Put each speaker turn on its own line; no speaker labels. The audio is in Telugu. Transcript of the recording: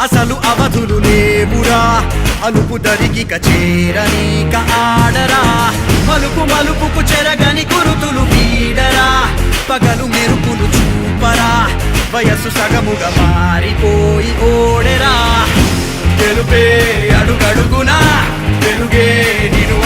అసలు అవధులు లేవురా అలుపు దరికిక చేరనీక ఆడరా మలుపు మలుపుకు చెరగని గురుతులు వీడరా పగలు మెరుపులు చూపరా వయస్సు సగముగా మారిపోయి ఓడెరా తెలుపే అడుగడుగునా వెలుగే నిను